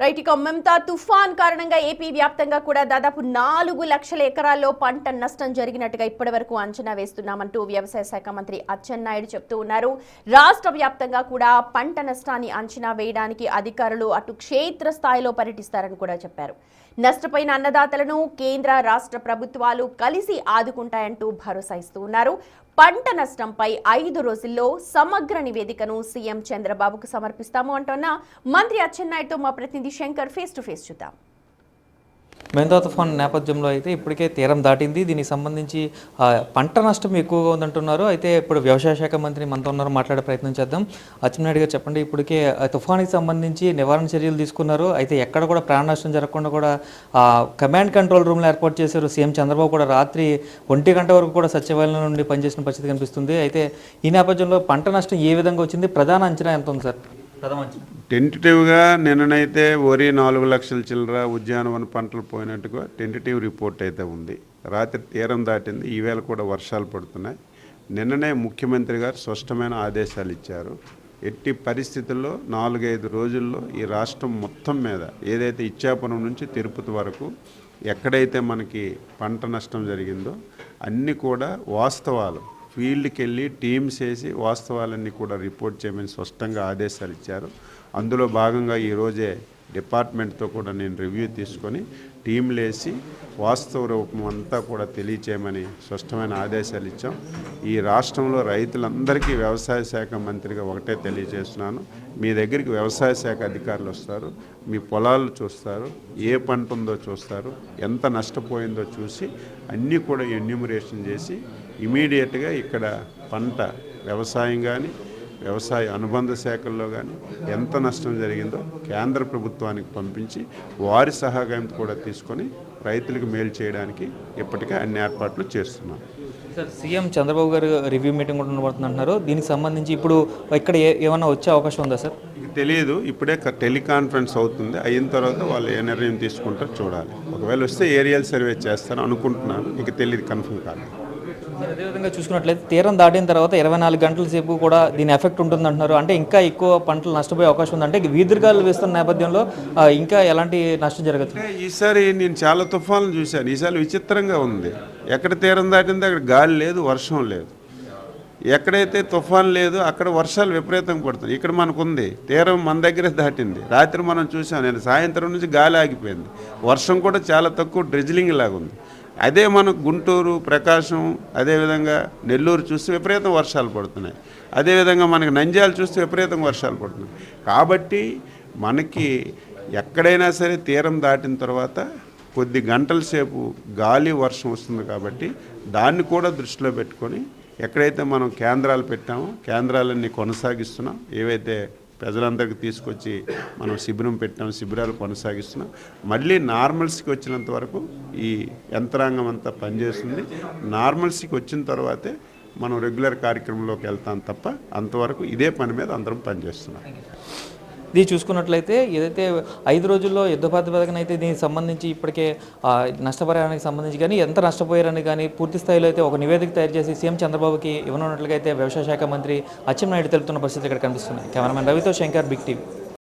Right ఇక మమతా తుఫాన్ కారణంగా ఏపీ వ్యాప్తంగా కూడా దాదాపు 4 లక్షల ఎకరాల్లో పంట నష్టం జరిగినట్టుగా ఇప్పటివరకు అంచనా వేస్తున్నామంటూ వ్యవసాయ శాఖ మంత్రి అచ్చెన్నాయుడు చెప్తూ ఉన్నారు. రాష్ట్ర వ్యాప్తంగా కూడా పంట నష్టాన్ని అంచనా వేయడానికి అధికారులు అటు క్షేత్ర స్థాయిలో పర్యటిస్తారని కూడా చెప్పారు. నష్టపోయిన అన్నదాతలను కేంద్ర రాష్ట్ర ప్రభుత్వాలు కలిసి ఆదుకుంటాయంటూ భరోసా ఇస్తూ ఉన్నారు. పంట నష్టంపై 5 రోజుల్లో సమగ్ర నివేదికను సీఎం చంద్రబాబుకు సమర్పిస్తాము అంటున్న మంత్రి అచ్చెన్నాయుడుతో మా ప్రతినిధి శంకర్ ఫేస్ టు ఫేస్ చూద్దాం. మెంతా తుఫాన్ నేపథ్యంలో అయితే ఇప్పటికే తీరం దాటింది. దీనికి సంబంధించి పంట నష్టం ఎక్కువగా ఉందంటున్నారు. అయితే ఇప్పుడు వ్యవసాయ శాఖ మంత్రి మనతో ఉన్నారు, మాట్లాడే ప్రయత్నం చేద్దాం. అచ్చెన్నాయుడు గారు చెప్పండి, ఇప్పటికే తుఫానికి సంబంధించి నివారణ చర్యలు తీసుకున్నారు. అయితే ఎక్కడ కూడా ప్రాణ నష్టం జరగకుండా కూడా కమాండ్ కంట్రోల్ రూమ్లో ఏర్పాటు చేశారు. సీఎం చంద్రబాబు కూడా రాత్రి 1 గంట వరకు కూడా సచివాలయం నుండి పనిచేసిన పరిస్థితి కనిపిస్తుంది. అయితే ఈ నేపథ్యంలో పంట నష్టం ఏ విధంగా వచ్చింది, ప్రధాన అంచనా ఎంత ఉంది సార్? టెంటేటివ్గా నిన్ననైతే వరి 4 లక్షల చిల్లర ఉద్యానవన పంటలు పోయినట్టుగా టెంటేటివ్ రిపోర్ట్ అయితే ఉంది. రాత్రి తీరం దాటింది, ఈవేళ కూడా వర్షాలు పడుతున్నాయి. నిన్ననే ముఖ్యమంత్రి గారు స్పష్టమైన ఆదేశాలు ఇచ్చారు. ఎట్టి పరిస్థితుల్లో 4-5 రోజుల్లో ఈ రాష్ట్రం మొత్తం మీద ఏదైతే ఇచ్చాపురం నుంచి తిరుపతి వరకు ఎక్కడైతే మనకి పంట నష్టం జరిగిందో అన్నీ కూడా వాస్తవాలు ఫీల్డ్కి వెళ్ళి టీమ్స్ వేసి వాస్తవాలన్నీ కూడా రిపోర్ట్ చేయమని స్పష్టంగా ఆదేశాలు ఇచ్చారు. అందులో భాగంగా ఈరోజే డిపార్ట్మెంట్తో కూడా నేను రివ్యూ తీసుకొని టీంలు వేసి వాస్తవ రూపం అంతా కూడా తెలియచేయమని స్పష్టమైన ఆదేశాలు ఇచ్చాం. ఈ రాష్ట్రంలో రైతులందరికీ వ్యవసాయ శాఖ మంత్రిగా ఒకటే తెలియజేస్తున్నాను, మీ దగ్గరికి వ్యవసాయ శాఖ అధికారులు వస్తారు, మీ పొలాలు చూస్తారు, ఏ పంట ఉందో చూస్తారు, ఎంత నష్టపోయిందో చూసి అన్నీ కూడా ఎన్యూమరేషన్ చేసి ఇమీడియట్గా ఇక్కడ పంట వ్యవసాయం కానీ వ్యవసాయ అనుబంధ శాఖల్లో కానీ ఎంత నష్టం జరిగిందో కేంద్ర ప్రభుత్వానికి పంపించి వారి సహకారం కూడా తీసుకొని రైతులకు మేలు చేయడానికి ఇప్పటికే అన్ని ఏర్పాట్లు చేస్తున్నాం. సార్, సీఎం చంద్రబాబు గారు రివ్యూ మీటింగ్ కూడా ఉండబడుతుందంటున్నారు. దీనికి సంబంధించి ఇప్పుడు ఇక్కడ ఏమన్నా వచ్చే అవకాశం ఉందా సార్? తెలియదు, ఇప్పుడే టెలికాన్ఫరెన్స్ అవుతుంది. అయిన తర్వాత వాళ్ళు ఏ నిర్ణయం తీసుకుంటారో చూడాలి. ఒకవేళ వస్తే ఏరియల్ సర్వే చేస్తాను అనుకుంటున్నాను, ఇక తెలియదు, కన్ఫర్మ్ కాదు. అదేవిధంగా చూసుకున్నట్లయితే తీరం దాటిన తర్వాత 24 గంటల సేపు కూడా దీని ఎఫెక్ట్ ఉంటుందంటున్నారు. అంటే ఇంకా ఎక్కువ పంటలు నష్టపోయే అవకాశం ఉంది. అంటే వీధిగాలు వేస్తున్న నేపథ్యంలో ఇంకా ఎలాంటి నష్టం జరగదు. ఈసారి నేను చాలా తుఫాన్లు చూశాను. ఈసారి విచిత్రంగా ఉంది. ఎక్కడ తీరం దాటిందో అక్కడ గాలి లేదు, వర్షం లేదు. ఎక్కడైతే తుఫాన్ లేదు అక్కడ వర్షాలు విపరీతంగా పడుతుంది. ఇక్కడ మనకుంది, తీరం మన దగ్గరే దాటింది. రాత్రి మనం చూసాం, నేను సాయంత్రం నుంచి గాలి ఆగిపోయింది, వర్షం కూడా చాలా తక్కువ, డ్రిజిలింగ్ లాగా ఉంది. అదే మనకు గుంటూరు, ప్రకాశం, అదేవిధంగా నెల్లూరు చూస్తే విపరీతం వర్షాలు పడుతున్నాయి. అదేవిధంగా మనకి నంద్యాల చూస్తే విపరీతం వర్షాలు పడుతున్నాయి. కాబట్టి మనకి ఎక్కడైనా సరే తీరం దాటిన తర్వాత కొద్ది గంటల సేపు గాలి వర్షం వస్తుంది. కాబట్టి దాన్ని కూడా దృష్టిలో పెట్టుకొని ఎక్కడైతే మనం కేంద్రాలు పెట్టామో కేంద్రాలన్నీ కొనసాగిస్తున్నాం. ఏవైతే ప్రజలందరికీ తీసుకొచ్చి మనం శిబిరం పెట్టాం, శిబిరాలు కొనసాగిస్తున్నాం. మళ్ళీ నార్మల్స్కి వచ్చినంత వరకు ఈ యంత్రాంగం అంతా పనిచేస్తుంది. నార్మల్స్కి వచ్చిన తర్వాతే మనం రెగ్యులర్ కార్యక్రమంలోకి వెళ్తాం తప్ప అంతవరకు ఇదే పని మీద అందరం పనిచేస్తున్నాం. ఇది చూసుకున్నట్లయితే ఏదైతే 5 రోజుల్లో యుద్ధ ప్రాతిపదికన అయితే దీనికి సంబంధించి ఇప్పటికే నష్టపరిహారానికి సంబంధించి కానీ ఎంత నష్టపోయారని కానీ పూర్తి స్థాయిలో అయితే ఒక నివేదిక తయారు చేసి సీఎం చంద్రబాబుకి ఇవ్వనున్నట్లుగా అయితే వ్యవసాయ శాఖ మంత్రి అచ్చెన్నాయుడు తెలుపుతున్న పరిస్థితి ఇక్కడ కనిపిస్తుంది. కెమెరామెన్ రవితో శంకర్, బిగ్ టీవీ.